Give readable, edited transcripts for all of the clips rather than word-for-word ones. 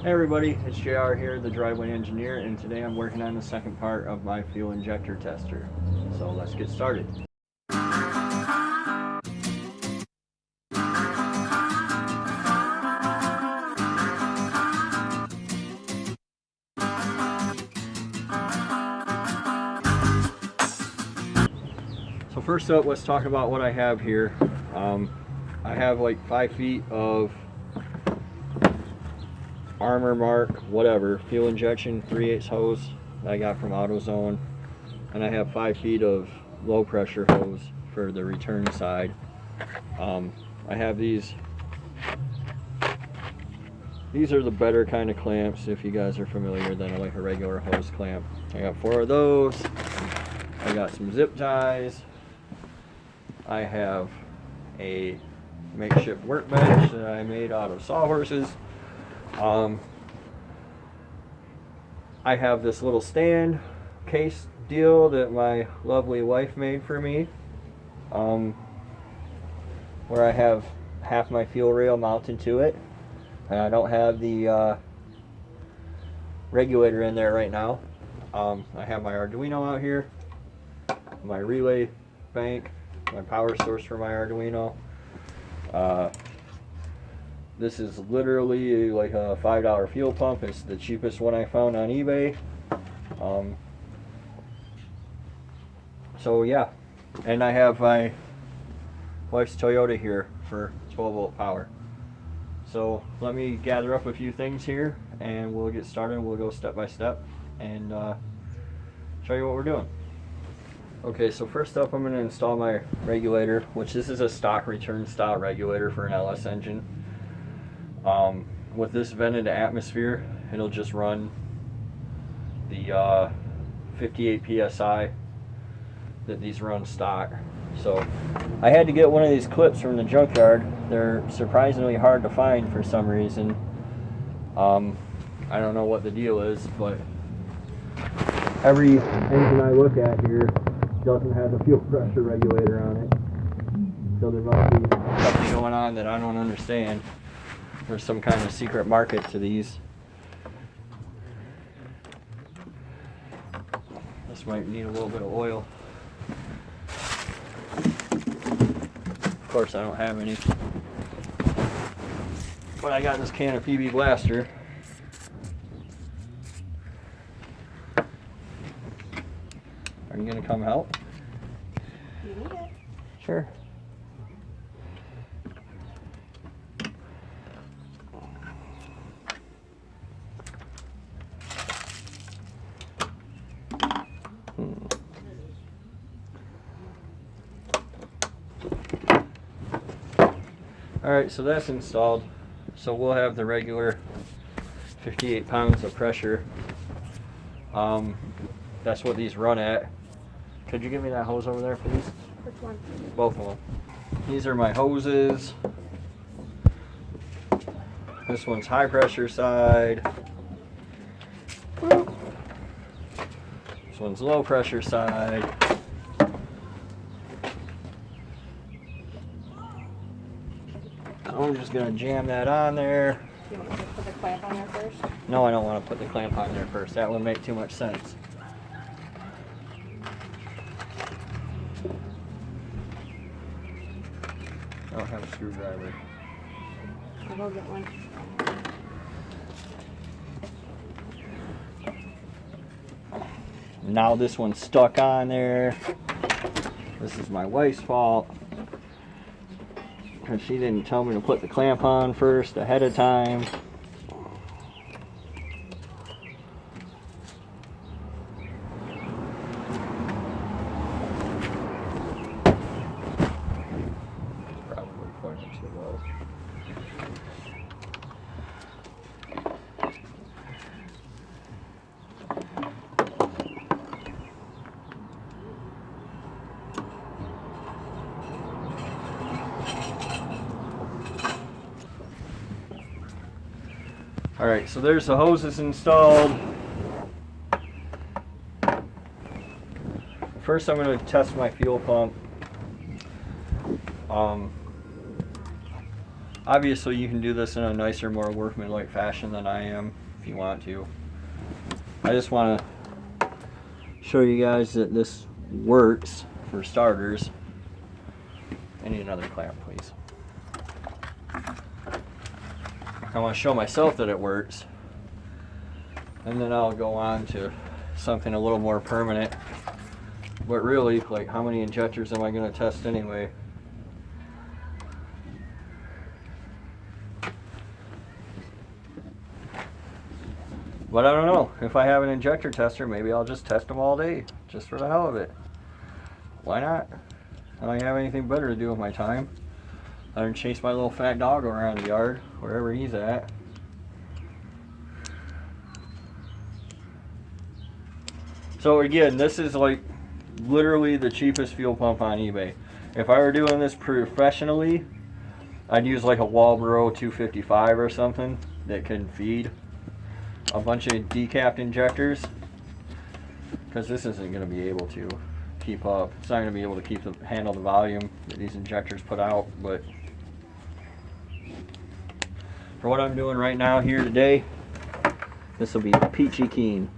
Hey everybody, it's JR here, the driveway engineer, and today I'm working on the second part of my fuel injector tester. So let's get started. So first up, let's talk about what I have here. I have like 5 feet of Armor Mark, whatever, fuel injection 3/8 hose that I got from AutoZone, and I have 5 feet of low pressure hose for the return side. I have these are the better kind of clamps, if you guys are familiar, than like a regular hose clamp. I got 4 of those. I got some zip ties. I have a makeshift workbench that I made out of sawhorses. I have this little stand case deal that my lovely wife made for me, where I have half my fuel rail mounted to it, and I don't have the regulator in there right now. I have my Arduino out here, my relay bank, my power source for my Arduino. This is literally like a $5 fuel pump. It's the cheapest one I found on eBay. So yeah, and I have my wife's Toyota here for 12-volt power. So let me gather up a few things here and we'll get started. We'll go step by step and show you what we're doing. Okay, so first up I'm going to install my regulator, which this is a stock return style regulator for an LS engine. With this vented atmosphere, it'll just run the 58 psi that these run stock. So I had to get one of these clips from the junkyard. They're surprisingly hard to find for some reason. I don't know what the deal is, but every engine I look at here doesn't have a fuel pressure regulator on it. So there must be something going on that I don't understand. There's some kind of secret market to these. This might need a little bit of oil. Of course I don't have any. But I got this can of PB Blaster. Are you gonna come help? You need it. Sure. Alright, so that's installed. So we'll have the regular 58 pounds of pressure. That's what these run at. Could you give me that hose over there, please? Which one? Both of them. These are my hoses. This one's high pressure side. This one's low pressure side. I'm just going to jam that on there. You want me to put the clamp on there first? No, I don't want to put the clamp on there first. That would make too much sense. I don't have a screwdriver. I'll go get one. Now this one's stuck on there. This is my wife's fault, because she didn't tell me to put the clamp on first ahead of time. Probably pointing too low. Alright, so there's the hoses installed. First I'm going to test my fuel pump. Obviously you can do this in a nicer, more workmanlike fashion than I am if you want to. I just want to show you guys that this works for starters. I need another clamp, please. I want to show myself that it works, and then I'll go on to something a little more permanent. But really, like, how many injectors am I going to test anyway? But I don't know. If I have an injector tester, maybe I'll just test them all day, just for the hell of it. Why not? I don't have anything better to do with my time. I can chase my little fat dog around the yard, wherever he's at. So again, this is like literally the cheapest fuel pump on eBay. If I were doing this professionally, I'd use like a Walbro 255 or something that can feed a bunch of decapped injectors, because this isn't going to be able to keep up. It's not going to be able to handle the volume that these injectors put out. But for what I'm doing right now here today, this will be peachy keen.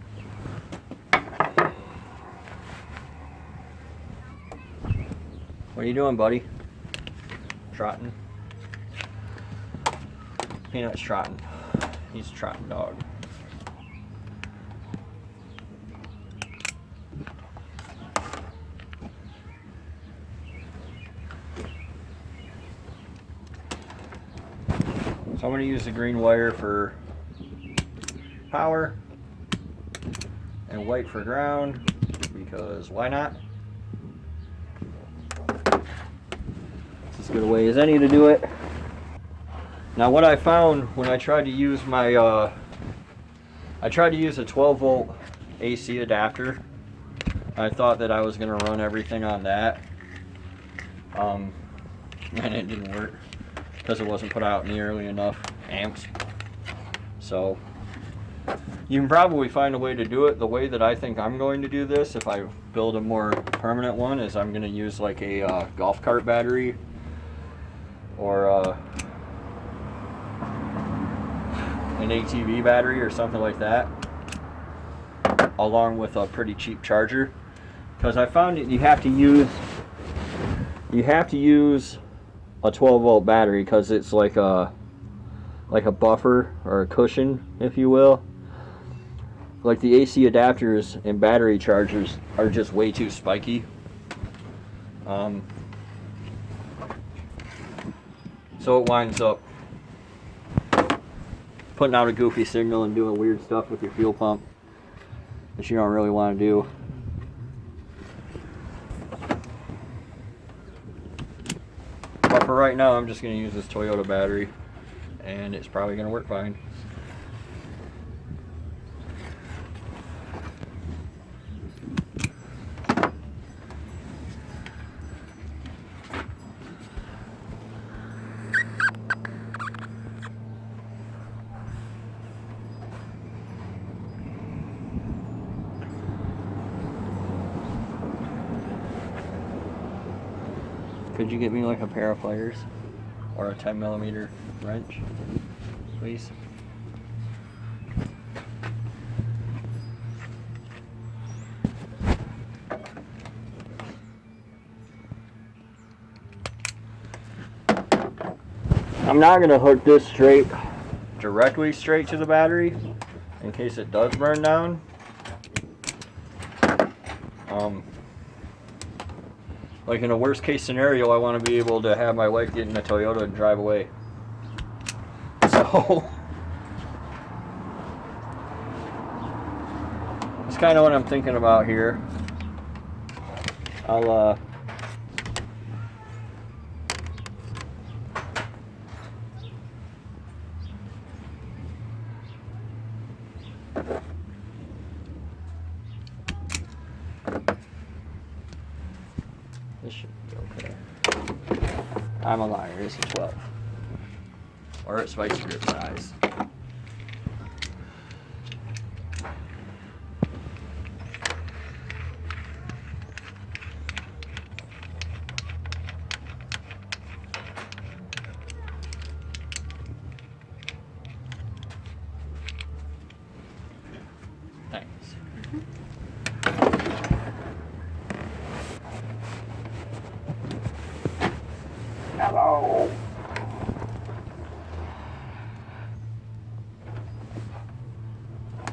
What are you doing, buddy? Trotting? Peanut's trotting. He's a trotting dog. So I'm going to use the green wire for power and white for ground, because why not? It's as good a way as any to do it. Now what I found when I tried to use my I tried to use a 12 volt AC adapter. I thought that I was going to run everything on that, and it didn't work, because it wasn't put out nearly enough amps. So you can probably find a way to do it. The way that I think I'm going to do this, if I build a more permanent one, is I'm going to use like a golf cart battery, or an ATV battery or something like that, along with a pretty cheap charger, because I found that you have to use a 12 volt battery, because it's like a buffer or a cushion, if you will. Like the AC adapters and battery chargers are just way too spiky. So it winds up putting out a goofy signal and doing weird stuff with your fuel pump that you don't really want to do. But for right now, I'm just going to use this Toyota battery, and it's probably going to work fine. Could you get me like a pair of pliers or a 10mm wrench, please? I'm not going to hook this directly straight to the battery in case it does burn down. Like in a worst case scenario, I want to be able to have my wife get in a Toyota and drive away. So that's kind of what I'm thinking about here. I'll this should be okay. I'm a liar, it's a 12. Or it's spicy grip size. Thanks. Hello.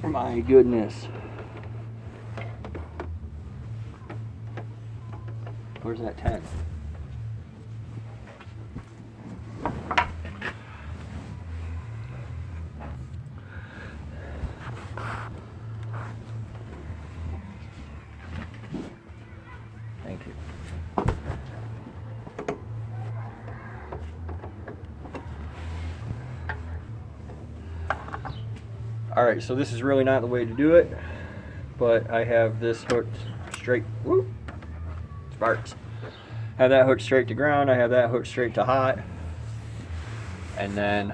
My goodness. Where's that 10? Thank you. All right, so this is really not the way to do it, but I have this hooked straight, whoop, sparks. Have that hooked straight to ground, I have that hooked straight to hot, and then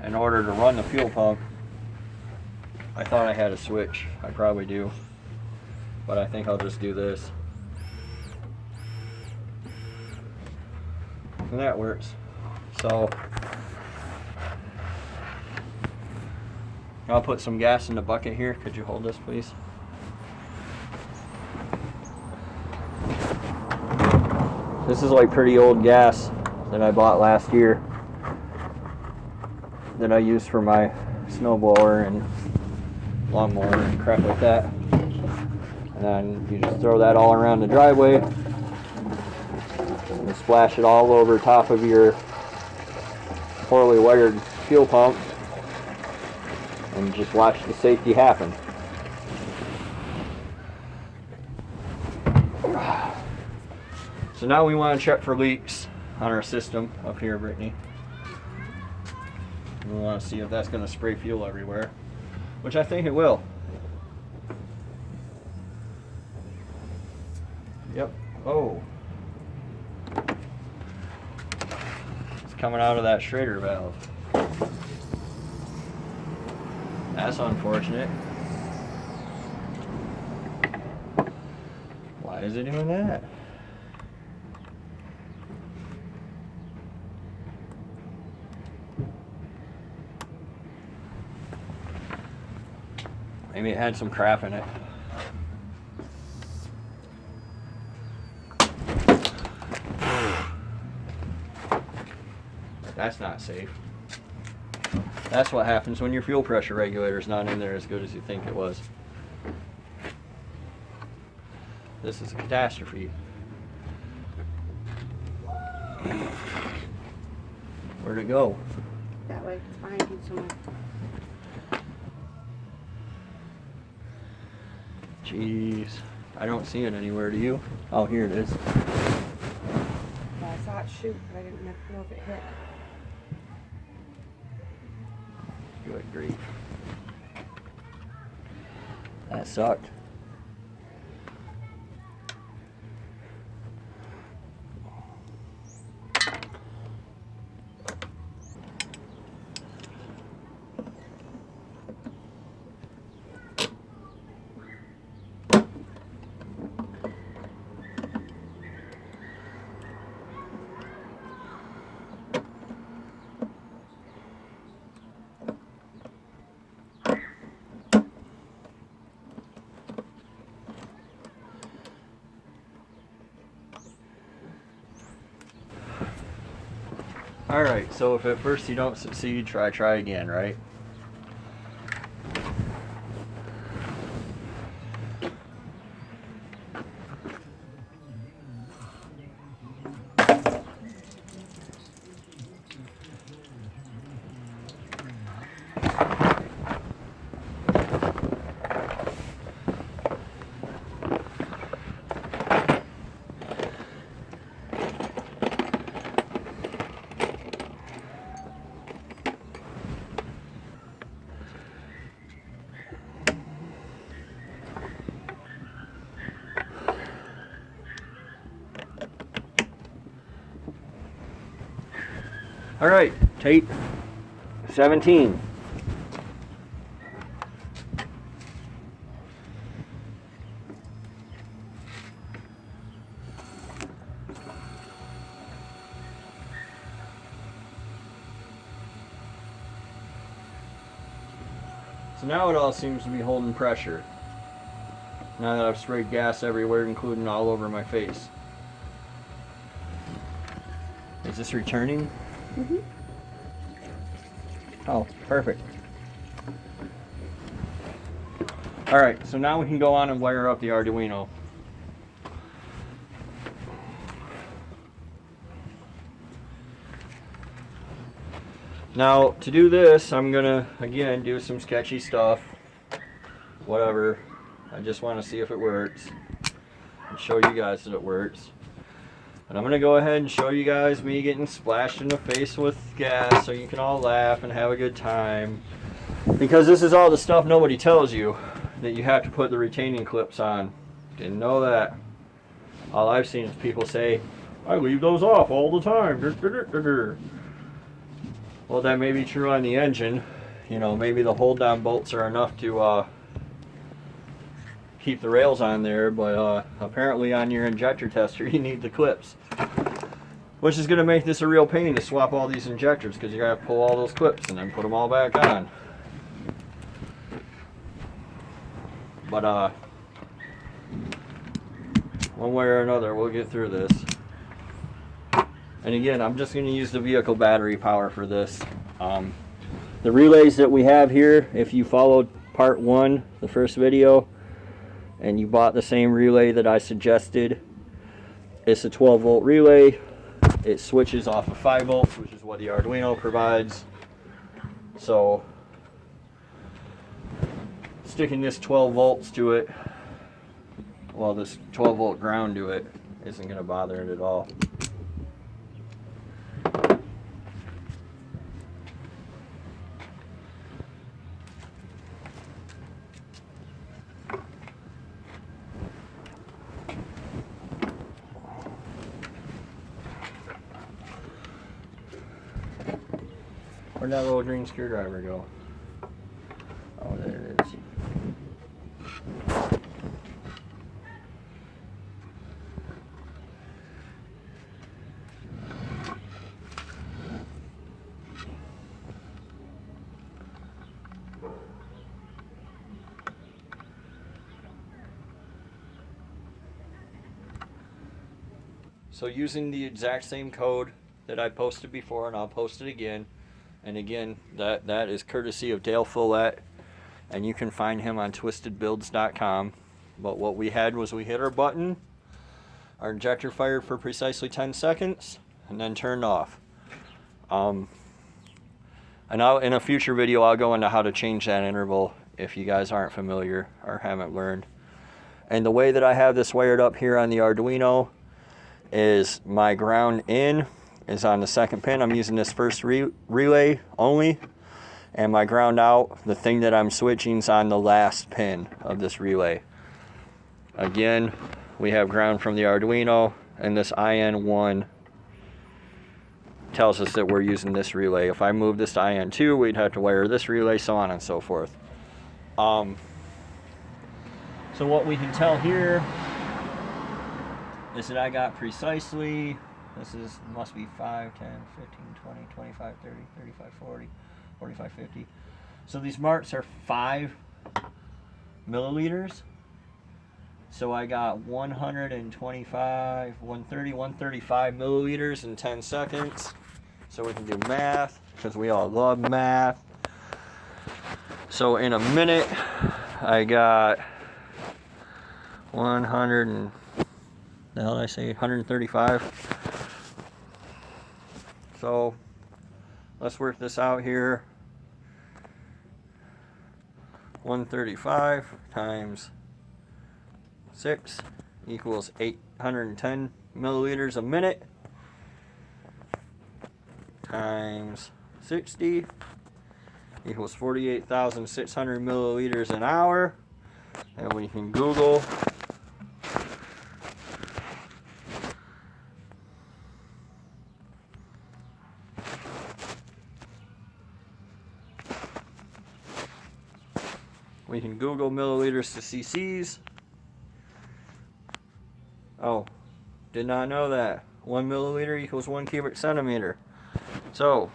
in order to run the fuel pump, I thought I had a switch. I probably do, but I think I'll just do this. And that works. So I'll put some gas in the bucket here. Could you hold this, please? This is like pretty old gas that I bought last year that I use for my snowblower and lawnmower and crap like that. And then you just throw that all around the driveway and splash it all over top of your poorly wired fuel pump and just watch the safety happen. So now we want to check for leaks on our system up here, Brittany. We want to see if that's going to spray fuel everywhere, which I think it will. Yep. Oh. It's coming out of that Schrader valve. That's unfortunate. Why is it doing that? Maybe it had some crap in it. That's not safe. That's what happens when your fuel pressure regulator is not in there as good as you think it was. This is a catastrophe. Where'd it go? That way, it's behind you somewhere. Jeez. I don't see it anywhere, do you? Oh, here it is. Yeah, I saw it shoot, but I didn't know if it hit. Good grief. That sucked. Alright, so if at first you don't succeed, try again, right? All right, tape 17. So now it all seems to be holding pressure. Now that I've sprayed gas everywhere, including all over my face. Is this returning? Mm-hmm. Oh, perfect. Alright, so now we can go on and wire up the Arduino. Now, to do this, I'm gonna, again, do some sketchy stuff. Whatever. I just want to see if it works. And show you guys that it works. And I'm gonna go ahead and show you guys me getting splashed in the face with gas so you can all laugh and have a good time. Because this is all the stuff nobody tells you, that you have to put the retaining clips on. Didn't know that. All I've seen is people say, I leave those off all the time. Well, that may be true on the engine. You know, maybe the hold down bolts are enough to keep the rails on there, but apparently on your injector tester you need the clips. Which is going to make this a real pain to swap all these injectors, because you're going to have to pull all those clips and then put them all back on. But one way or another we'll get through this. And again, I'm just going to use the vehicle battery power for this. The relays that we have here, if you followed part 1, the first video, and you bought the same relay that I suggested, it's a 12 volt relay. It switches off of 5 volts, which is what the Arduino provides. So sticking this 12 volts to it, well, this 12 volt ground to it, isn't going to bother it at all. Where'd that little green screwdriver go? Oh, there it is. So using the exact same code that I posted before, and I'll post it again. And again, that is courtesy of Dale Follett, and you can find him on twistedbuilds.com. But what we had was we hit our button, our injector fired for precisely 10 seconds, and then turned off. And in a future video, I'll go into how to change that interval if you guys aren't familiar or haven't learned. And the way that I have this wired up here on the Arduino is my ground in is on the second pin. I'm using this first relay only, and my ground out, the thing that I'm switching, is on the last pin of this relay. Again, we have ground from the Arduino, and this IN1 tells us that we're using this relay. If I move this to IN2, we'd have to wire this relay, so on and so forth. So what we can tell here is that I got precisely, this is must be 5, 10, 15, 20, 25, 30, 35, 40, 45, 50. So these marks are 5 milliliters. So I got 125, 130, 135 milliliters in 10 seconds. So we can do math, because we all love math. So in a minute, I got 100 and, the hell did I say, 135. So let's work this out here. 135 times 6 equals 810 milliliters a minute times 60 equals 48,600 milliliters an hour. And we can Google milliliters to cc's. Oh, did not know that. 1 milliliter equals 1 cubic centimeter. So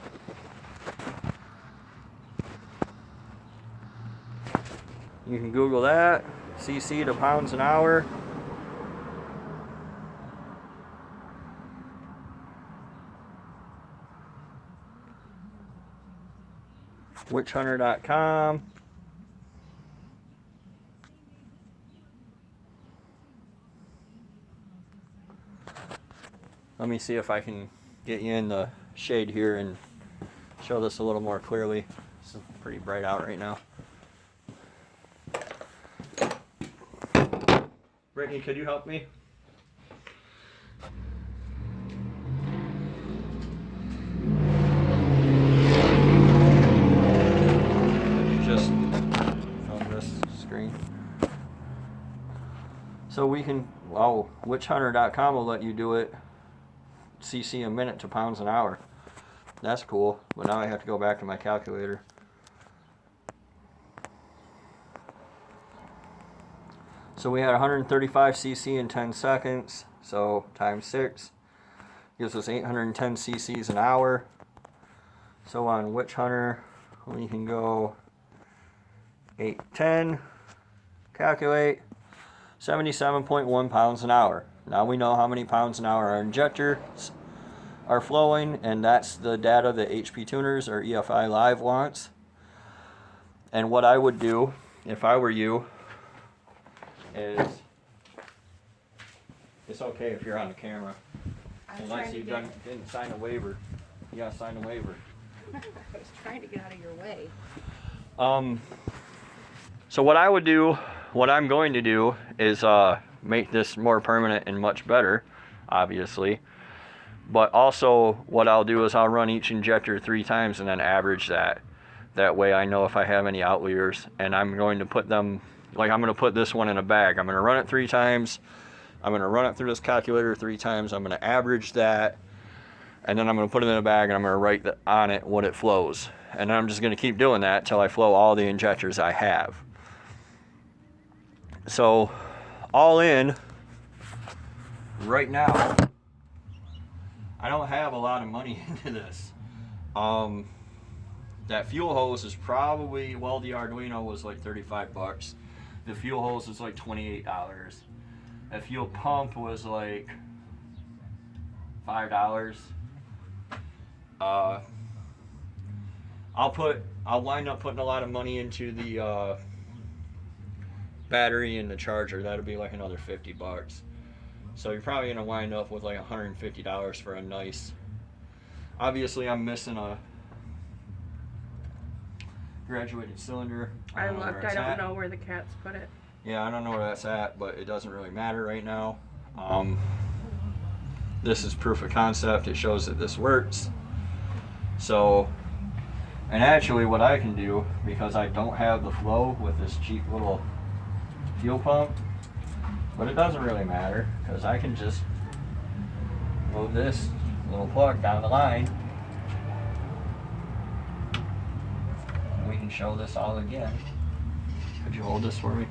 you can Google that. cc to pounds an hour. Witchhunter.com. Let me see if I can get you in the shade here and show this a little more clearly. It's pretty bright out right now. Brittany, could you help me? Just film this screen. So we can, well, witchhunter.com will let you do it cc a minute to pounds an hour. That's cool, but now I have to go back to my calculator. So we had 135 cc in 10 seconds, so times 6 gives us 810 cc's an hour. So on Witchhunter, we can go 810, calculate 77.1 pounds an hour. Now we know how many pounds an hour our injectors are flowing, and that's the data that HP Tuners or EFI Live wants. And what I would do if I were you is, it's okay if you're on the camera, unless you didn't sign a waiver. You gotta sign a waiver. I was trying to get out of your way. So what I would do, what I'm going to do is make this more permanent and much better, obviously. But also what I'll do is I'll run each injector 3 times and then average that. That way I know if I have any outliers, and I'm going to put them, like I'm going to put this one in a bag. I'm going to run it 3 times. I'm going to run it through this calculator 3 times. I'm going to average that, and then I'm going to put it in a bag and I'm going to write on it what it flows. And I'm just going to keep doing that till I flow all the injectors I have. So all in, right now, I don't have a lot of money into this. That fuel hose is probably, well, the Arduino was like 35 bucks. The fuel hose is like $28. A fuel pump was like $5. I'll wind up putting a lot of money into the battery and the charger. That'll be like another 50 bucks. So you're probably gonna wind up with like $150 for a nice. Obviously, I'm missing a graduated cylinder. I looked. I don't know where the cats put it. Yeah, I don't know where that's at, but it doesn't really matter right now. This is proof of concept. It shows that this works. So, and actually what I can do, because I don't have the flow with this cheap little fuel pump, but it doesn't really matter, because I can just move this little plug down the line. We can show this all again. Could you hold this for me?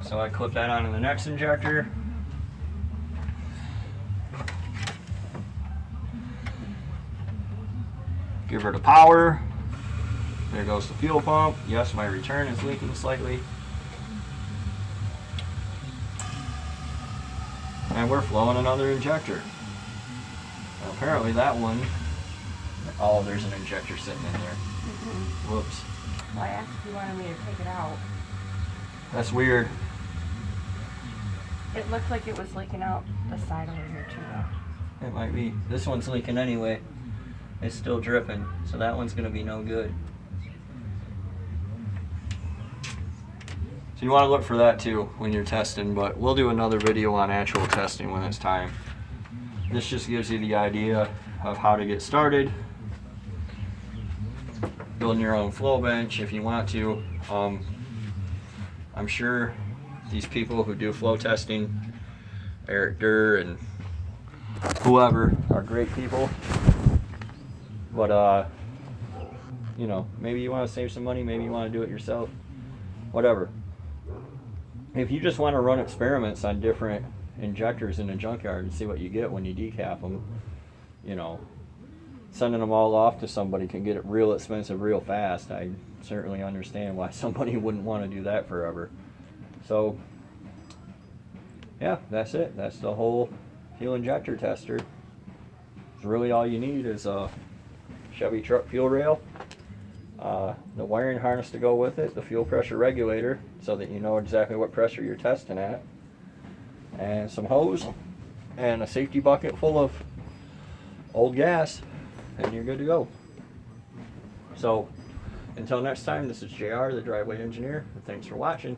So I clip that onto the next injector. Give her the power. There goes the fuel pump. Yes, my return is leaking slightly. And we're flowing another injector. Well, apparently that one, oh, there's an injector sitting in there. Whoops. Well, I asked if you wanted me to take it out. That's weird. It looked like it was leaking out the side over here too, though. It might be. This one's leaking anyway. It's still dripping, so that one's gonna be no good. So you want to look for that too when you're testing, but we'll do another video on actual testing when it's time. This just gives you the idea of how to get started. Building your own flow bench if you want to. I'm sure these people who do flow testing, Eric Durr and whoever, are great people. But you know, maybe you want to save some money, maybe you want to do it yourself, whatever. If you just want to run experiments on different injectors in a junkyard and see what you get when you decap them, you know, sending them all off to somebody can get it real expensive real fast. I certainly understand why somebody wouldn't want to do that forever. So yeah, that's it. That's the whole fuel injector tester. It's really all you need is a Chevy truck fuel rail, the wiring harness to go with it, the fuel pressure regulator so that you know exactly what pressure you're testing at, and some hose and a safety bucket full of old gas, and you're good to go. So until next time, this is JR, the driveway engineer, and thanks for watching.